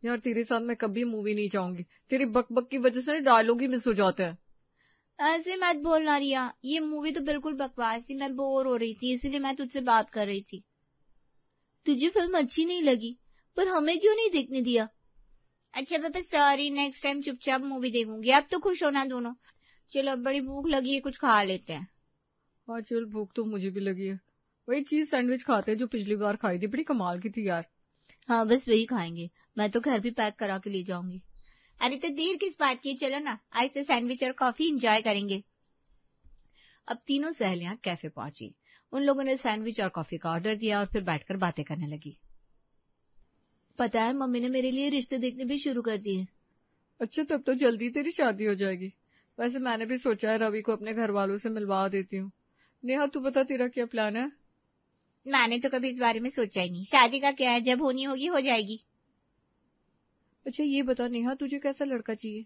यार तेरे साथ मैं कभी मूवी नहीं जाऊंगी, तेरी बक बक की वजह से डायलॉग ही मिस हो जाते हैं। ऐसे मत बोलना रिया, ये मूवी तो बिल्कुल बकवास थी, मैं बोर हो रही थी इसीलिए मैं तुझसे बात कर रही थी। तुझे फिल्म अच्छी नहीं लगी, पर हमें क्यों नहीं देखने दिया? अच्छा पापा सॉरी, नेक्स्ट टाइम चुपचाप मूवी देखूंगी, अब तो खुश होना दोनों। चलो अब बड़ी भूख लगी है, कुछ खा लेते हैं। हाँ चल, भूख तो मुझे भी लगी है। वही चीज सैंडविच खाते हैं जो पिछली बार खाई थी, बड़ी कमाल की थी यार। हाँ बस वही खाएंगे, मैं तो घर भी पैक करा के ले जाऊंगी। अरे तो देर किस बात की, चलो ना आज तो सैंडविच और कॉफी एंजॉय करेंगे। अब तीनों सहेलियां कैफे पहुंची। उन लोगों ने सैंडविच और कॉफी का ऑर्डर दिया और फिर बैठकर बातें करने लगी। पता है मम्मी ने मेरे लिए रिश्ते देखने भी शुरू कर दिए। अच्छा तब तो जल्दी तेरी शादी हो जाएगी। वैसे मैंने भी सोचा है रवि को अपने घर वालों से मिलवा देती हूँ। नेहा तू बता तेरा क्या प्लान है? मैंने तो कभी इस बारे में सोचा ही नहीं, शादी का क्या है, जब होनी होगी हो जाएगी। अच्छा ये बता नेहा, तुझे कैसा लड़का चाहिए?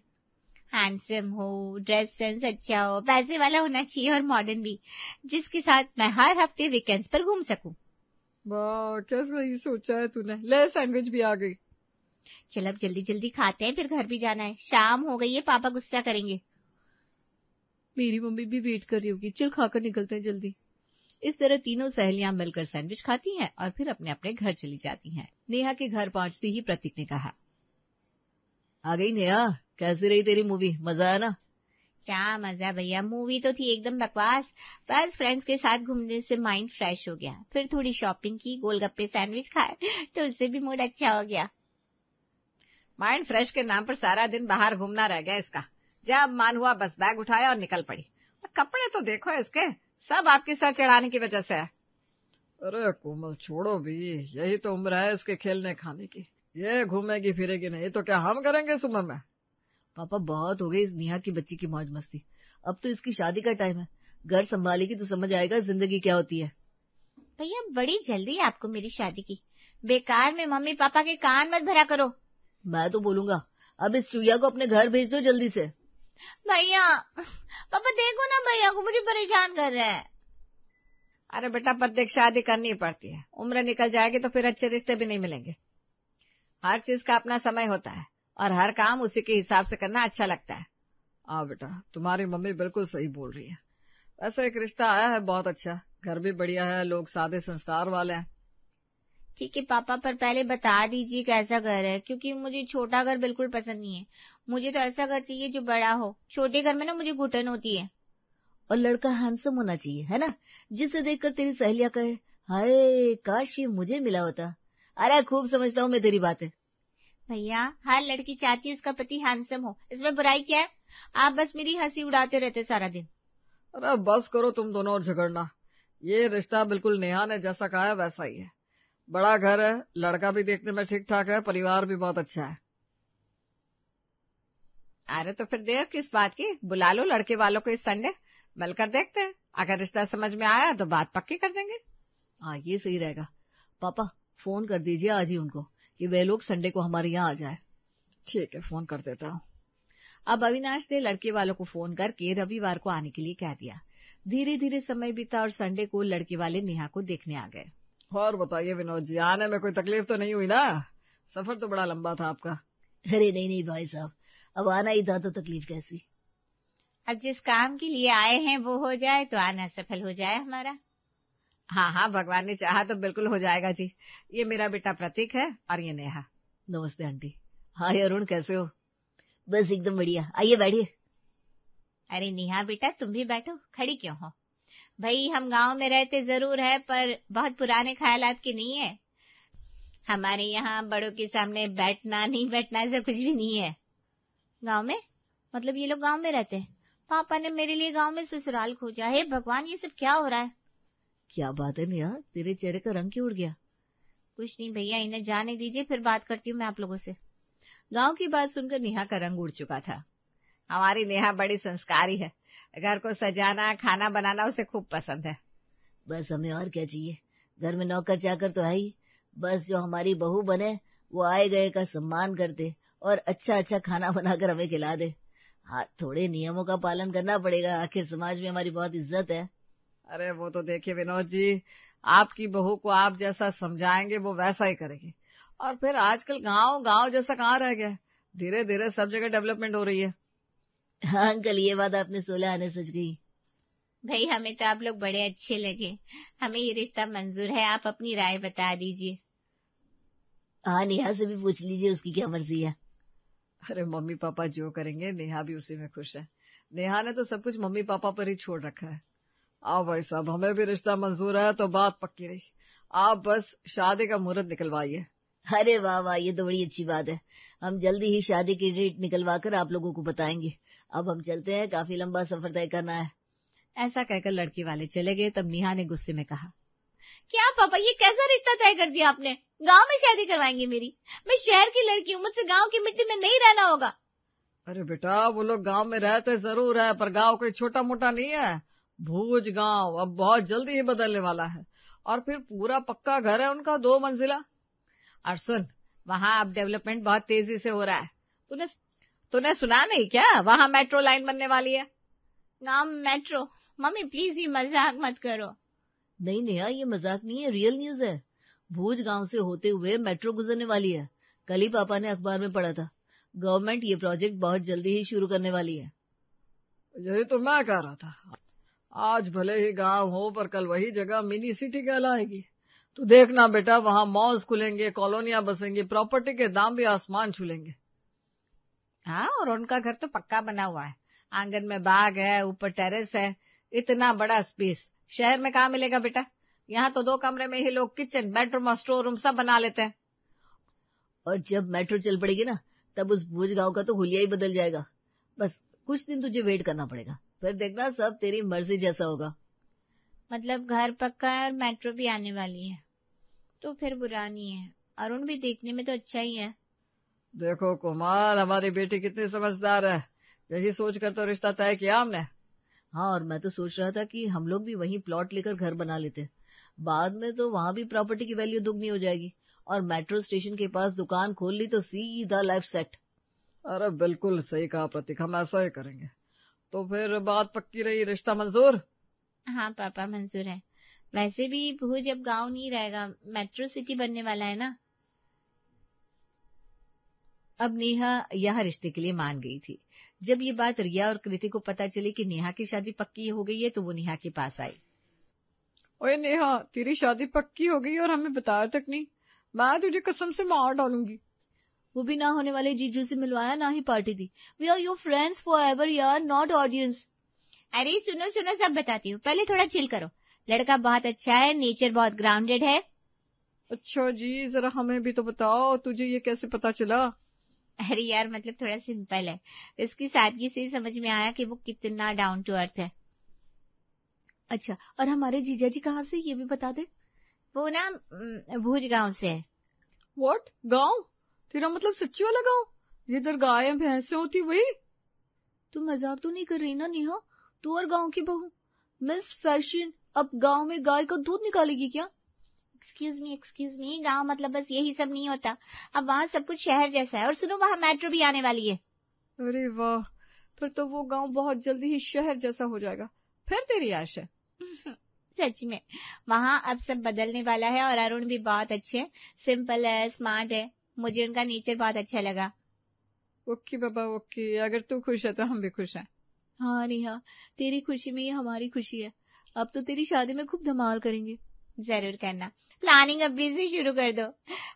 हैंडसम हो, ड्रेस सेंस अच्छा हो, पैसे वाला होना चाहिए और मॉडर्न भी, जिसके साथ मैं हर हफ्ते वीकेंड्स पर घूम सकूं। वाह क्या सही सोचा है तूने। ले सैंडविच भी आ गई। चल अब जल्दी जल्दी खाते हैं, फिर घर भी जाना है, शाम हो गई है, पापा गुस्सा करेंगे। मेरी मम्मी भी वेट कर रही होगी, चल खाकर निकलते हैं जल्दी। इस तरह तीनों सहेलियां मिलकर सैंडविच खाती हैं और फिर अपने अपने घर चली जाती हैं। नेहा के घर पहुंचते ही प्रतीक ने कहा, आ गई नेहा, कैसी रही तेरी मूवी, मजा आया ना? क्या मजा भैया, मूवी तो थी एकदम बकवास, बस फ्रेंड्स के साथ घूमने से माइंड फ्रेश हो गया, फिर थोड़ी शॉपिंग की, गोलगप्पे सैंडविच खाए तो उससे भी मूड अच्छा हो गया। माइंड फ्रेश के नाम पर सारा दिन बाहर घूमना रह गया इसका। जब मन हुआ बस बैग उठाया और निकल पड़ी। कपड़े तो देखो इसके, सब आपकी सर चढ़ाने की वजह से है। अरे कोमल छोड़ो भी, यही तो उम्र है इसके खेलने खाने की। ये घूमेगी फिरेगी नहीं तो क्या हम करेंगे इस उम्र में? पापा बहुत हो गई इस नेहा की बच्ची की मौज मस्ती, अब तो इसकी शादी का टाइम है। घर संभालेगी तो समझ आएगा जिंदगी क्या होती है। भैया बड़ी जल्दी है आपको मेरी शादी की, बेकार में मम्मी पापा के कान मत भरा करो। मैं तो बोलूंगा अब इस चुईया को अपने घर भेज दो जल्दी से। भैया पापा देखो ना, भैया को मुझे परेशान कर रहे हैं। अरे बेटा प्रत्येक शादी करनी पड़ती है, उम्र निकल जाएगी तो फिर अच्छे रिश्ते भी नहीं मिलेंगे। हर चीज का अपना समय होता है और हर काम उसी के हिसाब से करना अच्छा लगता है। हाँ बेटा, तुम्हारी मम्मी बिल्कुल सही बोल रही है। वैसे एक रिश्ता आया है बहुत अच्छा, घर भी बढ़िया है, लोग सादे संस्कार वाले हैं। ठीक है पापा, पर पहले बता दीजिए कैसा घर है, क्योंकि मुझे छोटा घर बिल्कुल पसंद नहीं है। मुझे तो ऐसा घर चाहिए जो बड़ा हो, छोटे घर में ना मुझे घुटन होती है। और लड़का हैंडसम होना चाहिए, है ना, जिसे देखकर तेरी सहेलियां कहे हाय काश ये मुझे मिला होता। अरे खूब समझता हूँ मैं तेरी बातें। भैया हर लड़की चाहती है उसका पति हैंडसम हो, इसमें बुराई क्या है? आप बस मेरी हंसी उड़ाते रहते सारा दिन। अरे बस करो तुम दोनों और झगड़ना। ये रिश्ता बिल्कुल नेहा ने जैसा कहा है वैसा ही है। बड़ा घर है, लड़का भी देखने में ठीक ठाक है, परिवार भी बहुत अच्छा है। अरे तो फिर देर किस बात की, बुला लो लड़के वालों को इस संडे, मिलकर देखते हैं, अगर रिश्ता समझ में आया तो बात पक्की कर देंगे। हाँ ये सही रहेगा। पापा फोन कर दीजिए आज ही उनको कि वे लोग संडे को हमारे यहाँ आ जाए। ठीक है, फोन कर देता हूँ। अब अविनाश ने लड़के वालों को फोन करके रविवार को आने के लिए कह दिया। धीरे धीरे समय बीता और संडे को लड़के वाले नेहा को देखने आ गए। और बताइए विनोद जी, आने में कोई तकलीफ तो नहीं हुई ना? सफर तो बड़ा लंबा था आपका। अरे नहीं भाई साहब, अब आना ही था तो तकलीफ कैसी। अब जिस काम के लिए आए हैं वो हो जाए तो आना सफल हो जाए हमारा। हाँ हाँ भगवान ने चाहा तो बिल्कुल हो जाएगा जी। ये मेरा बेटा प्रतीक है और ये नेहा। नमस्ते आंटी। हाय अरुण, कैसे हो? बस एकदम बढ़िया, आइए बैठिए। अरे नेहा बेटा तुम भी बैठो, खड़ी क्यों हो? भाई हम गांव में रहते जरूर है पर बहुत पुराने ख्यालात के नहीं है। हमारे यहाँ बड़ों के सामने बैठना नहीं बैठना ऐसा कुछ भी नहीं है। गांव में मतलब ये लोग गांव में रहते हैं? पापा ने मेरे लिए गांव में ससुराल खोजा है। भगवान ये सब क्या हो रहा है? क्या बात है नेहा, तेरे चेहरे का रंग क्यों उड़ गया? कुछ नहीं भैया, इन्हें जाने दीजिए, फिर बात करती हूँ मैं आप लोगों से। गांव की बात सुनकर नेहा का रंग उड़ चुका था। हमारी नेहा बड़ी संस्कारी है, घर को सजाना खाना बनाना उसे खूब पसंद है। बस हमें और क्या चाहिए, घर में नौकर चाकर तो है ही, बस जो हमारी बहू बने वो आए गए का सम्मान कर दे और अच्छा अच्छा खाना बनाकर हमें खिला दे। हाँ थोड़े नियमों का पालन करना पड़ेगा, आखिर समाज में हमारी बहुत इज्जत है। अरे वो तो देखिए विनोद जी, आपकी बहू को आप जैसा समझाएंगे वो वैसा ही करेगी, और फिर आजकल गांव गांव जैसा कहाँ रह गया, धीरे धीरे सब जगह डेवलपमेंट हो रही है। हाँ अंकल, ये बात आपने 16 आने सच गई। भाई हमें तो आप लोग बड़े अच्छे लगे, हमें ये रिश्ता मंजूर है, आप अपनी राय बता दीजिए। हाँ, नेहा से भी पूछ लीजिए, उसकी क्या मर्जी है। अरे मम्मी पापा जो करेंगे नेहा भी उसी में खुश है। नेहा ने तो सब कुछ मम्मी पापा पर ही छोड़ रखा है। आओ भाई साहब, हमें भी रिश्ता मंजूर है तो बात पक्की रही। आप बस शादी का मुहूर्त निकलवाइए। अरे वाह वाह, ये तो बड़ी अच्छी बात है। हम जल्दी ही शादी की डेट निकलवा कर आप लोगों को बताएंगे। अब हम चलते हैं, काफी लंबा सफर तय करना है। ऐसा कहकर लड़की वाले चले गए। तब नेहा ने गुस्से में कहा, क्या पापा ये कैसा रिश्ता तय कर दिया आपने? गांव में शादी करवाएंगे मेरी? मैं शहर की लड़की हूँ, मुझसे गांव की मिट्टी में नहीं रहना होगा। अरे बेटा, वो लोग गांव में रहते जरूर है, पर गांव कोई छोटा मोटा नहीं है। भूज गांव अब बहुत जल्दी ही बदलने वाला है, और फिर पूरा पक्का घर है उनका, 2 मंजिला। और सुन, वहाँ अब डेवलपमेंट बहुत तेजी से हो रहा है। तूने सुना नहीं क्या, वहाँ मेट्रो लाइन बनने वाली है। गांव में मेट्रो? मम्मी प्लीज ये मजाक मत करो। नहीं नेहा, ये मजाक नहीं है, रियल न्यूज है। भूज गांव से होते हुए मेट्रो गुजरने वाली है। कल ही पापा ने अखबार में पढ़ा था। गवर्नमेंट ये प्रोजेक्ट बहुत जल्दी ही शुरू करने वाली है। यही तो मैं कह रहा था, आज भले ही गांव हो पर कल वही जगह मिनी सिटी कहलाएगी। तू देखना बेटा, वहाँ मॉल्स खुलेंगे, कॉलोनियां बसेंगी, प्रॉपर्टी के दाम भी आसमान छूलेंगे। हाँ, और उनका घर तो पक्का बना हुआ है, आंगन में बाग है, ऊपर टेरेस है, इतना बड़ा स्पेस शहर में कहाँ मिलेगा बेटा। यहाँ तो 2 कमरे में ही लोग किचन, बेडरूम और स्टोर रूम सब बना लेते हैं। और जब मेट्रो चल पड़ेगी ना, तब उस भूज गांव का तो हुलिया ही बदल जाएगा। बस कुछ दिन तुझे वेट करना पड़ेगा, फिर देखना सब तेरी मर्जी जैसा होगा। मतलब घर पक्का है और मेट्रो भी आने वाली है, तो फिर बुरा नहीं है। अरुण भी देखने में तो अच्छा ही है। देखो कोमल, हमारी बेटी कितनी समझदार है। यही सोचकर तो रिश्ता तय किया हमने। हाँ, और मैं तो सोच रहा था कि हम लोग भी वहीं प्लॉट लेकर घर बना लेते। बाद में तो वहां भी प्रॉपर्टी की वैल्यू दुगनी हो जाएगी, और मेट्रो स्टेशन के पास दुकान खोल ली तो सीधा लाइफ सेट। अरे बिल्कुल सही कहा प्रतीक, हम ऐसा ही करेंगे। तो फिर बात पक्की रही, रिश्ता मंजूर? हाँ पापा, मंजूर है। वैसे भी भूज अब गांव नहीं रहेगा, मेट्रो सिटी बनने वाला है ना। अब नेहा यह रिश्ते के लिए मान गई थी। जब ये बात रिया और कृति को पता चली कि नेहा की शादी पक्की हो गई है, तो वो नेहा के पास आई। ओए नेहा, तेरी शादी पक्की हो गई और हमें बताया तक नहीं। मैं तुझे कसम से मार डालूंगी। वो भी ना होने वाले जीजू से मिलवाया, ना ही पार्टी दी। We are your friends forever यार, नॉट ऑडियंस। अरे सुनो सुनो, सब बताती हूँ, पहले थोड़ा चिल करो। लड़का बहुत अच्छा है, नेचर बहुत ग्राउंडेड है। अच्छा जी, जरा हमें भी तो बताओ, तुझे ये कैसे पता चला? अरे यार, मतलब थोड़ा सिंपल है। इसकी सादगी से ही समझ में आया कि वो कितना डाउन टू अर्थ है। अच्छा, और हमारे जीजा जी कहाँ से, ये भी बता दे। वो ना भूज गांव से है। व्हाट? गांव? तेरा मतलब सच्ची वाला गांव, जिधर गाय भैंसे होती वही? तू मजाक तो नहीं कर रही ना नेहा? तू और गांव की बहू मिस फैशन अब गांव में गाय का दूध निकालेगी क्या? एक्सक्यूज मी, गांव मतलब बस यही सब नहीं होता। अब वहाँ सब कुछ शहर जैसा है। और सुनो, वहाँ मेट्रो भी आने वाली है। अरे वाह, फिर तो वो गांव बहुत जल्दी ही शहर जैसा हो जाएगा। फिर तेरी आश है। सच में वहाँ अब सब बदलने वाला है। और अरुण भी बहुत अच्छे हैं, सिंपल है, स्मार्ट है। मुझे उनका नेचर बहुत अच्छा लगा। ओके बाबा ओके, अगर तू खुश है तो हम भी खुश हैं। हाँ नेहा, तेरी खुशी में ही हमारी खुशी है। अब तो तेरी शादी में खूब धमाल करेंगे। जरूर करना, प्लानिंग अभी से शुरू कर दो।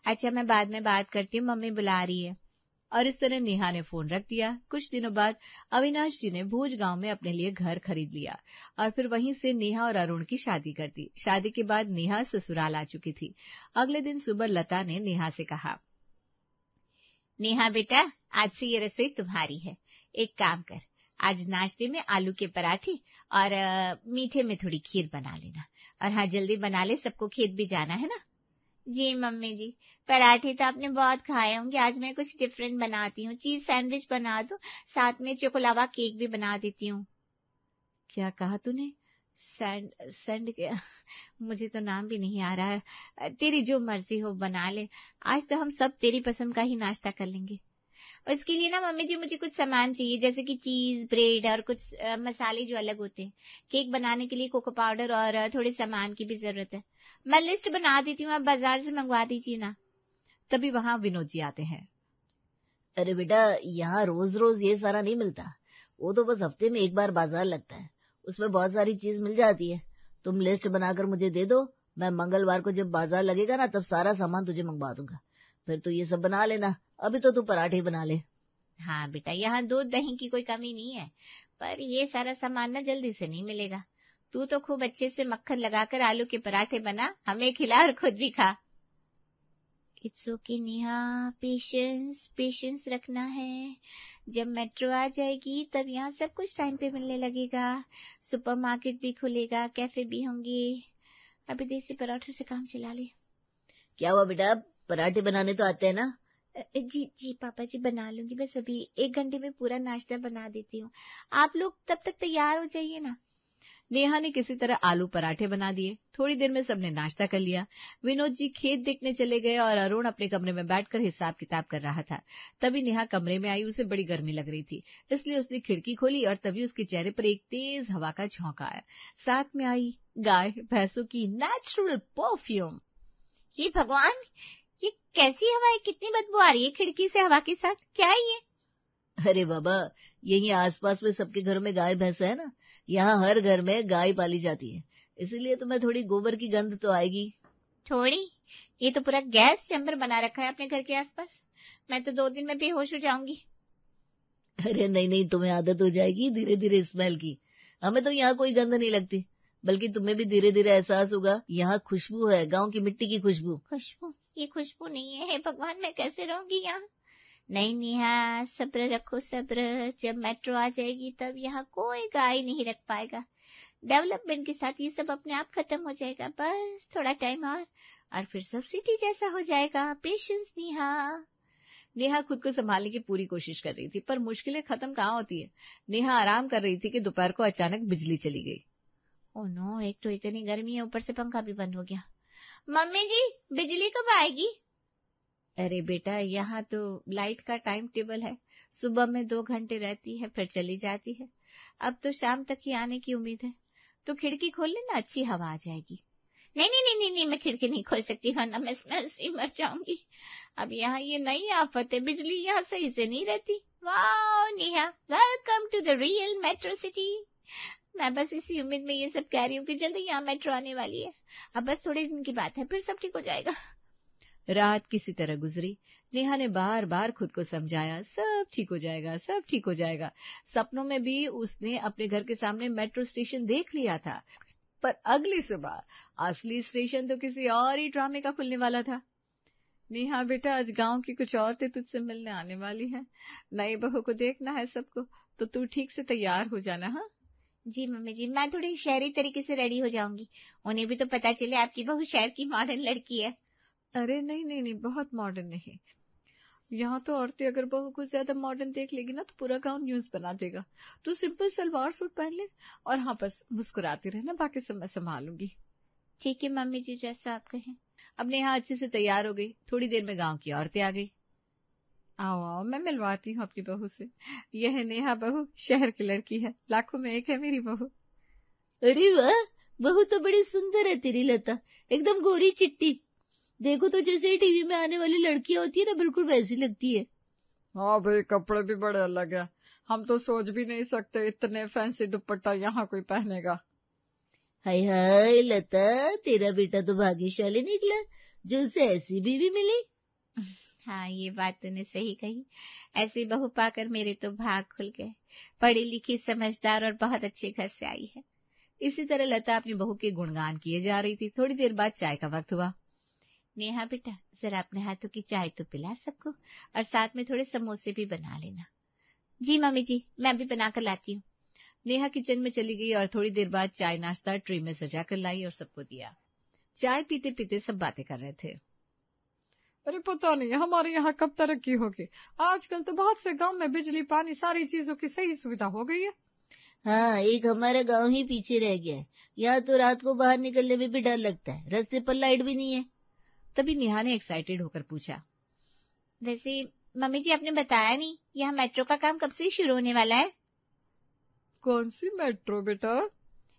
अच्छा, मैं बाद में बात करती हूँ, मम्मी बुला रही है। और इस तरह नेहा ने फोन रख दिया। कुछ दिनों बाद अविनाश जी ने भूज गांव में अपने लिए घर खरीद लिया, और फिर वहीं से नेहा और अरुण की शादी कर दी। शादी के बाद नेहा ससुराल आ चुकी थी। अगले दिन सुबह लता ने नेहा से कहा, नेहा बेटा, आज से ये रसोई तुम्हारी है। एक काम कर, आज नाश्ते में आलू के पराठे और मीठे में थोड़ी खीर बना लेना। और हाँ, जल्दी बना ले, सबको खेत भी जाना है ना। जी मम्मी जी, पराठे तो आपने बहुत खाए होंगे, आज मैं कुछ डिफरेंट बनाती हूँ। चीज सैंडविच बना दो, साथ में चोकोलावा केक भी बना देती हूँ। क्या कहा तूने? सैंड क्या? मुझे तो नाम भी नहीं आ रहा है। तेरी जो मर्जी हो बना ले, आज तो हम सब तेरी पसंद का ही नाश्ता कर लेंगे। और इसके लिए ना मम्मी जी, मुझे कुछ सामान चाहिए, जैसे कि चीज, ब्रेड और कुछ मसाले जो अलग होते हैं। केक बनाने के लिए कोको पाउडर और थोड़े सामान की भी जरूरत है। मैं लिस्ट बना देती हूँ, आप बाजार से मंगवा दीजिए ना। तभी वहां विनोद जी आते हैं। अरे बेटा, यहाँ रोज रोज ये सारा नहीं मिलता, वो तो बस हफ्ते में एक बार बाजार लगता है, उसमें बहुत सारी चीज मिल जाती है। तुम लिस्ट बनाकर मुझे दे दो, मैं मंगलवार को जब बाजार लगेगा ना तब सारा सामान तुझे मंगवा दूंगा, फिर तू ये सब बना लेना। अभी तो तू पराठे बना ले। हाँ बेटा, यहाँ दूध दही की कोई कमी नहीं है, पर ये सारा सामान ना जल्दी से नहीं मिलेगा। तू तो खूब अच्छे से मक्खन लगाकर आलू के पराठे बना, हमें खिला और खुद भी खा। It's okay Neha, patience patience रखना है। जब मेट्रो आ जाएगी तब यहाँ सब कुछ टाइम पे मिलने लगेगा, सुपरमार्केट भी खुलेगा, कैफे भी होंगे। अभी देसी पराठों से काम चला ले। क्या हुआ बेटा, पराठे बनाने तो आते हैं ना? जी जी पापा जी, बना लूंगी, बस अभी 1 घंटे में पूरा नाश्ता बना देती हूँ, आप लोग तब तक तैयार हो जाइए ना। नेहा ने किसी तरह आलू पराठे बना दिए। थोड़ी देर में सबने नाश्ता कर लिया। विनोद जी खेत देखने चले गए और अरुण अपने कमरे में बैठकर हिसाब किताब कर रहा था। तभी नेहा कमरे में आई। उसे बड़ी गर्मी लग रही थी, इसलिए उसने खिड़की खोली और तभी उसके चेहरे पर एक तेज हवा का झोंका आया। साथ में आई गाय भैंसों की नेचुरल परफ्यूम। ये भगवान, ये कैसी हवा है, कितनी बदबू आ रही है खिड़की से हवा के साथ, क्या है ये? अरे बाबा, यही आसपास में सबके घरों में गाय भैंस है ना, यहाँ हर घर में गाय पाली जाती है, इसीलिए तुम्हें थोड़ी गोबर की गंध तो आएगी। थोड़ी? ये तो पूरा गैस चैम्बर बना रखा है अपने घर के आसपास, मैं तो 2 दिन में बेहोश हो जाऊंगी। अरे नहीं नहीं, तुम्हें आदत हो जाएगी धीरे धीरे स्मेल की। हमें तो यहाँ कोई गंध नहीं लगती, बल्कि तुम्हें भी धीरे धीरे एहसास होगा, यहाँ खुशबू है, गाँव की मिट्टी की खुशबू। खुशबू? ये खुशबू नहीं है, भगवान मैं कैसे रहूंगी यहाँ। नहीं नेहा, सब्र रखो सब्र, जब मेट्रो आ जाएगी तब यहाँ कोई गाय नहीं रख पाएगा। डेवलपमेंट के साथ ये सब अपने आप खत्म हो जाएगा, बस थोड़ा टाइम और फिर सब सिटी जैसा हो जाएगा। पेशेंस नेहा। नेहा खुद को संभालने की पूरी कोशिश कर रही थी, पर मुश्किलें खत्म कहाँ होती है। नेहा आराम कर रही थी कि दोपहर को अचानक बिजली चली गई। ओह नो, एक तो इतनी गर्मी है, ऊपर से पंखा भी बंद हो गया। मम्मी जी, बिजली कब आएगी? अरे बेटा, यहाँ तो लाइट का टाइम टेबल है, सुबह में 2 घंटे रहती है फिर चली जाती है। अब तो शाम तक ही आने की उम्मीद है, तो खिड़की खोल लेना, अच्छी हवा आ जाएगी। नहीं नहीं नहीं नहीं नहीं, मैं खिड़की नहीं खोल सकती, वरना मैं स्मेल से मर जाऊंगी। अब यहाँ ये नई आफत है, बिजली यहाँ सही से नहीं रहती। वाह Neha, welcome to the real metro city. मैं बस इसी उम्मीद में ये सब कह रही हूँ कि जल्दी यहाँ मेट्रो आने वाली है। अब बस थोड़े दिन की बात है, फिर सब ठीक हो जाएगा। रात किसी तरह गुजरी। नेहा ने बार बार खुद को समझाया, सब ठीक हो जाएगा, सब ठीक हो जाएगा। सपनों में भी उसने अपने घर के सामने मेट्रो स्टेशन देख लिया था, पर अगली सुबह असली स्टेशन तो किसी और ही ड्रामे का खुलने वाला था। नेहा बेटा, आज गांव की कुछ औरतें तुझसे मिलने आने वाली हैं। नई बहू को देखना है सबको, तो तू ठीक से तैयार हो जाना। हाँ जी मम्मी जी, मैं थोड़ी शहरी तरीके से रेडी हो जाऊंगी, उन्हें भी तो पता चले आपकी बहू शहर की मॉडर्न लड़की है। अरे नहीं नहीं नहीं, बहुत मॉडर्न नहीं। यहाँ तो औरतें अगर बहू को ज्यादा मॉडर्न देख लेगी ना तो पूरा गांव न्यूज बना देगा। तू सिंपल सलवार सूट पहन ले और हाँ बस मुस्कुराती रहना, बाकी सब मैं संभालूंगी। ठीक है मम्मी जी, जैसा आप कहें। अब नेहा अच्छे से तैयार हो गई। थोड़ी देर में गांव की औरतें आ गई। आओ आओ, मैं मिलवाती हूँ अपनी बहू से। यह है नेहा बहू, शहर की लड़की है, लाखों में एक है मेरी बहू। अरे वाह, बहू तो बड़ी सुंदर है तेरी लता, एकदम गोरी चिट्टी। देखो तो जैसे टीवी में आने वाली लड़की होती है ना, बिल्कुल वैसी लगती है। हाँ भाई, कपड़े भी बड़े अलग है, हम तो सोच भी नहीं सकते इतने फैंसी दुपट्टा यहाँ कोई पहनेगा। हाय हाय लता, तेरा बेटा तो भाग्यशाली निकला जो उसे ऐसी बीवी मिली। हाँ, ये बात तूने सही कही, ऐसी बहू पाकर मेरे तो भाग खुल गए। पढ़ी लिखी, समझदार और बहुत अच्छे घर से आई है। इसी तरह लता अपनी बहू के गुणगान किए जा रही थी। थोड़ी देर बाद चाय का वक्त हुआ। नेहा बेटा, जरा अपने हाथों की चाय तो पिला सबको, और साथ में थोड़े समोसे भी बना लेना। जी मम्मी जी, मैं भी बनाकर लाती हूँ। नेहा किचन में चली गई और थोड़ी देर बाद चाय नाश्ता ट्रे में सजा कर लाई और सबको दिया। चाय पीते पीते सब बातें कर रहे थे। अरे पता नहीं हमारे यहाँ कब तरक्की होगी, आजकल तो बहुत से गांव में बिजली पानी सारी चीजों की सही सुविधा हो गई है। हाँ, एक हमारा गांव ही पीछे रह गया है, यहाँ तो रात को बाहर निकलने में भी डर लगता है, रास्ते पर लाइट भी नहीं है। तभी नेहा ने एक्साइटेड होकर पूछा, वैसे मम्मी जी आपने बताया नहीं, यहाँ मेट्रो का काम कब से शुरू होने वाला है? कौन सी मेट्रो बेटा?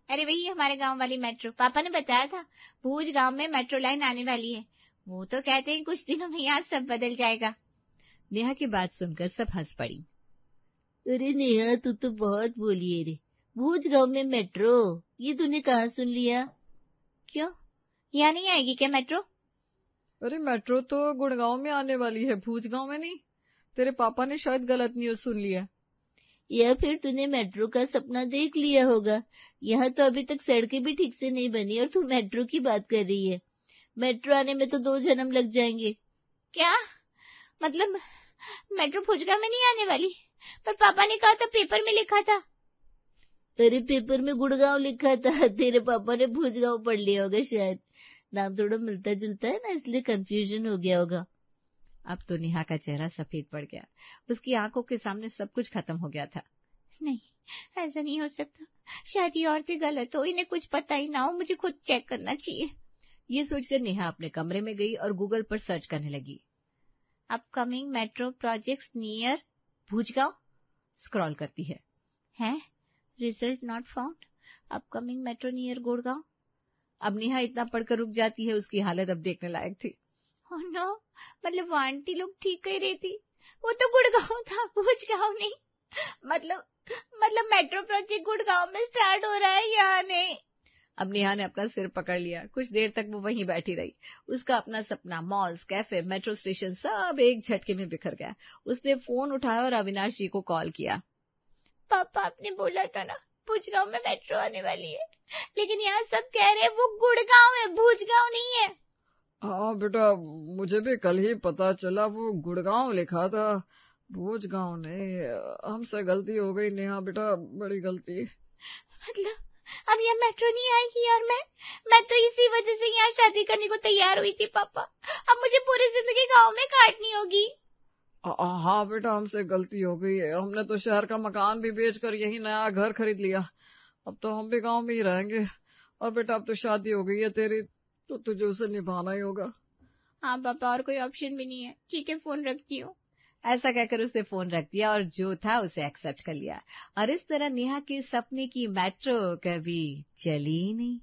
अरे वही हमारे गांव वाली मेट्रो, पापा ने बताया था, भूज गांव में मेट्रो लाइन आने वाली है। वो तो कहते हैं कुछ दिनों में यहाँ सब बदल जाएगा। नेहा की बात सुनकर सब हंस पड़ी। अरे नेहा, तू तो बहुत बोली है रे। भूज गांव में मेट्रो, ये तूने कहाँ सुन लिया? क्यों, यहाँ नहीं आएगी क्या मेट्रो? अरे मेट्रो तो गुड़गांव में आने वाली है, भूज गांव में नहीं। तेरे पापा ने शायद गलत न्यूज सुन लिया। या फिर तूने मेट्रो का सपना देख लिया होगा। यहाँ तो अभी तक सड़कें भी ठीक से नहीं बनी और तू मेट्रो की बात कर रही है। मेट्रो आने में तो 2 जन्म लग जाएंगे। क्या मतलब मेट्रो भुजगांव में नहीं आने वाली? पर पापा ने कहा था, पेपर में लिखा था। अरे पेपर में गुड़गांव लिखा था, तेरे पापा ने भुजगांव पढ़ लिया होगा शायद। नाम थोड़ा मिलता जुलता है ना, इसलिए कंफ्यूजन हो गया होगा। अब तो नेहा का चेहरा सफेद पड़ गया। उसकी आंखों के सामने सब कुछ खत्म हो गया था। नहीं, ऐसा नहीं हो सकता। शायद ये औरतें गलत हो, इन्हें कुछ पता ही ना हो। मुझे खुद चेक करना चाहिए। ये सोचकर नेहा अपने कमरे में गई और गूगल पर सर्च करने लगी। Upcoming metro projects near Bhujgaon scroll करती है। हैं? Result not found. Upcoming metro near Gurgaon. अब नेहा इतना पढ़कर रुक जाती है। उसकी हालत अब देखने लायक थी। ओह नो, मतलब वो आंटी लोग ठीक कह रही थी। वो तो गुड़गांव था, भुजगांव नहीं। मतलब मेट्रो प्रोजेक्ट गुड़गांव में स्टार्ट हो रहा है या नहीं? अब नेहा ने अपना सिर पकड़ लिया। कुछ देर तक वो वहीं बैठी रही। उसका अपना सपना, मॉल्स, कैफे, मेट्रो स्टेशन सब एक झटके में बिखर गया। उसने फोन उठाया और अविनाश जी को कॉल किया। पापा, आपने बोला था ना भुजगांव में मेट्रो आने वाली है, लेकिन यहाँ सब कह रहे हैं वो गुड़गांव है, भुजगांव नहीं है। हाँ बेटा, मुझे भी कल ही पता चला, वो गुड़गांव लिखा था, भूज गांव नहीं। हमसे गलती हो गई नेहा बेटा, बड़ी गलती। मतलब अब यहाँ मेट्रो नहीं आएगी और मैं तो इसी वजह से यहाँ शादी करने को तैयार हुई थी पापा। अब मुझे पूरी जिंदगी गांव में काटनी होगी। हाँ बेटा, हमसे गलती हो गई है। हमने तो शहर का मकान भी बेचकर यही नया घर खरीद लिया। अब तो हम भी गांव में ही रहेंगे। और बेटा अब तो शादी हो गई है तेरी, तो तुझे उसे निभाना ही होगा। हाँ पापा, और कोई ऑप्शन भी नहीं है। ठीक है, फोन रखती हूँ। ऐसा कहकर उसने फोन रख दिया और जो था उसे एक्सेप्ट कर लिया। और इस तरह नेहा के सपने की मेट्रो कभी चली ही नहीं।